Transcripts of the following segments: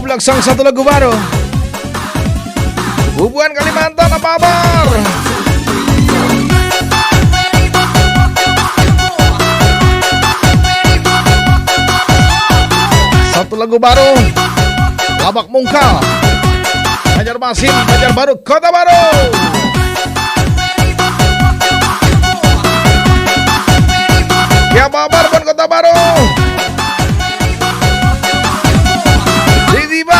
Blaksang satu lagu baru. Bubuan Kalimantan apa kabar? Satu lagu baru. Labak Mungkal, Banjarmasin, Banjarbaru, Kota Baru. Ya kabar pun Kota Baru. Tiba-tiba,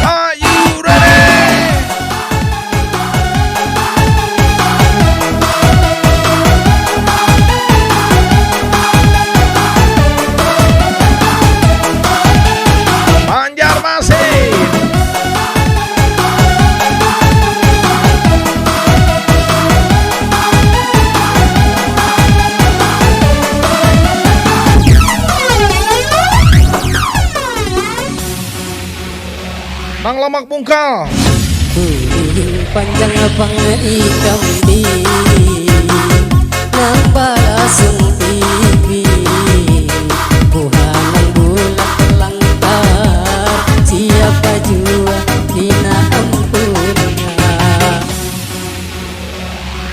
are you ready? Banjarmasin. Nang Lamak Mungkal. Panjang abang ikam di nang balasung TV buhanang bulat langkar siapa jua kina ampunnya.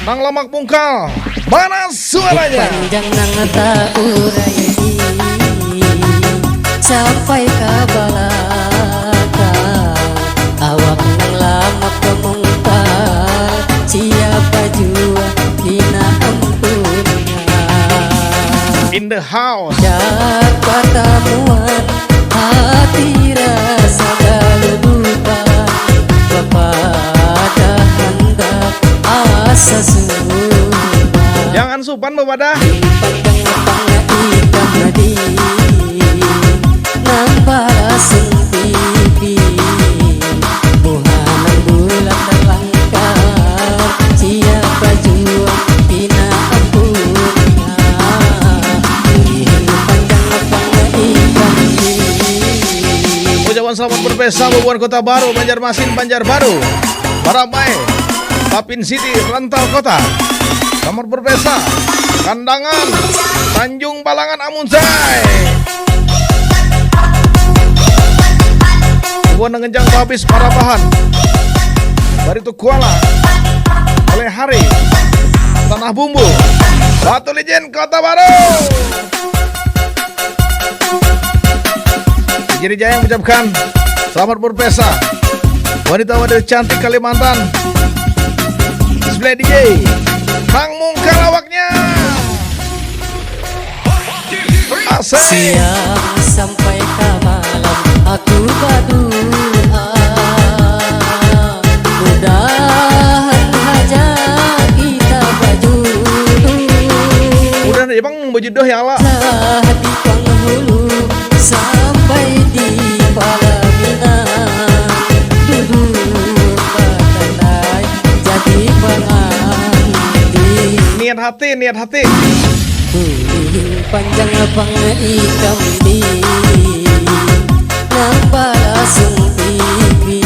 Nang Lamak Mungkal. Mana suaranya? Panjang nang tak urai sampai ke balakang awak nang lama kemungkal siapa jua kina ampunnya. In the house. Dapat tamuan hati rasa galubukan kepada hendak asa sumpah. Jangan supan bawadah. Pandang pangga ikan nadi nang balasung TV buhanang bulat terlangkar siapa jua kina ampunnya. Pandang pangga ikan nadi. Ucapan selamat berpesta Bubuan Kota Baru, Banjarmasin, Banjarbaru, Baramai, Tapin City, Rantau Kota. Selamat berpesta Kandangan, Tanjung Balangan, Amunsai. Bubuan Ngencang Babis, Parabahan, Baritu Kuala, Oleh Hari, Tanah Bumbu, Batu Lijen, Kota Baru. Jiri Jaya mengucapkan selamat berpesta wanita-wanita cantik Kalimantan. Display DJ Bang Mungkal awaknya. Asik. Siang sampai ke malam aku berdoa mudahan aja kita berjodoh. Udah nih Bang berjodoh ya Allah. Hati penghulu sampai di Palembang duduk bertandai jadi pengantin. Niat hati, niat hati. Panjang abang ikam di nang balasung TV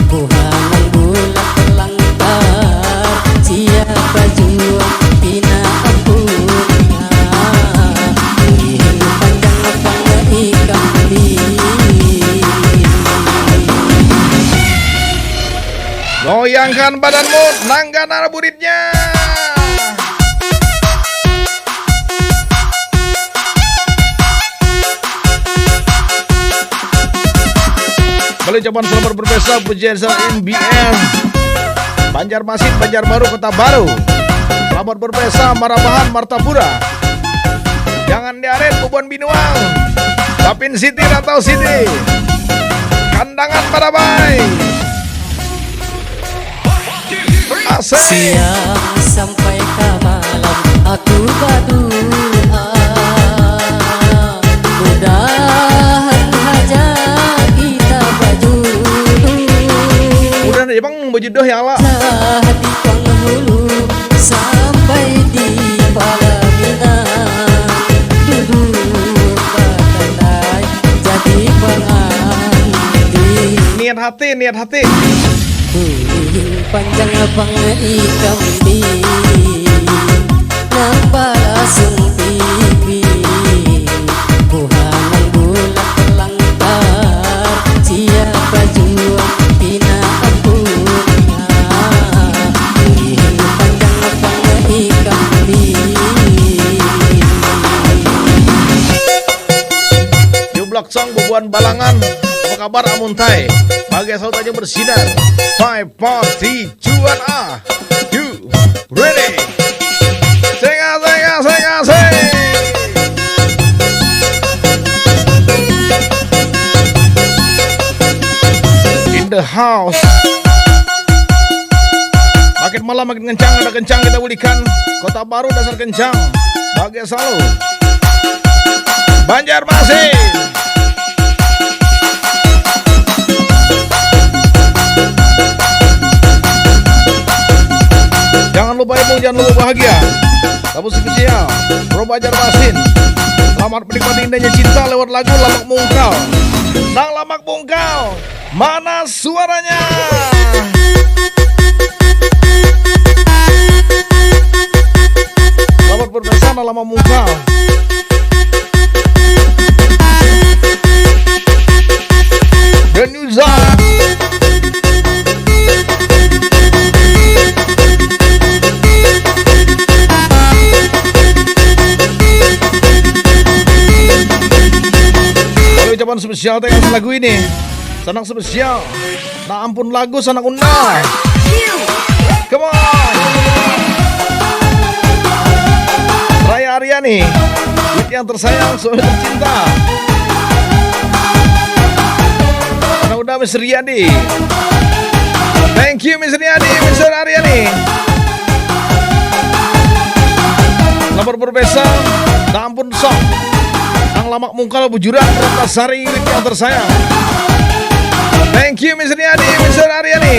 buhanang bulat terlangkar siapa jua kina ampunnya. Panjang abang ikam di Goyangkan badanmu, nanggana buritnya. Kali ucapan selamat berpesta pujian NBM Banjarmasin, Banjarbaru, Kota Baru. Selamat berpesta Marabahan, Martapura. Jangan diaret Bubuan Binuang, Tapin City, Rantau City, Kandangan Parabai. Asik. siang sampai ke malam aku berdoa mudahan aja kita berjodoh. Udah nih Bang berjodoh ya Allah. Hati penghulu sampai di Palembang duduk bertandai jadi pengantin. Niat hati, niat hati. Panjang abang ikam di nang balasung TV buhanang bulat terlangkar Iwan Balangan. Apa kabar Amuntai? Bagai saut aja bersinar. 5, 4, 3, 2, 1, you ready? Senga. In the house. Makin malam makin kencang, ada kencang kita budikan. Kota Baru dasar kencang. Bagai selalu. Banjarmasin. Jangan lupa ibu, jangan lupa bahagia. Tamu spesial Bro Banjarmasin. Selamat menikmati indahnya cinta lewat lagu Lamak Mungkal. Nang Lamak Mungkal, mana suaranya? Selamat berpesan Lamak Mungkal. The New Zone. Ucapan spesial dengan lagu ini. Senang spesial. Nah ampun lagu sanak undang. Come on. Raya Aryani, duit yang tersayang, soal tercinta. Anak udah Miss Riyadi. Thank you Miss Riyadi, Mr. Aryani. Selamat berbesa. Nah ampun sok. Ang Lamak Mungkal Bujuran Ratnasari yang tersayang. Thank you Miss Riyadi, Mr. Aryani.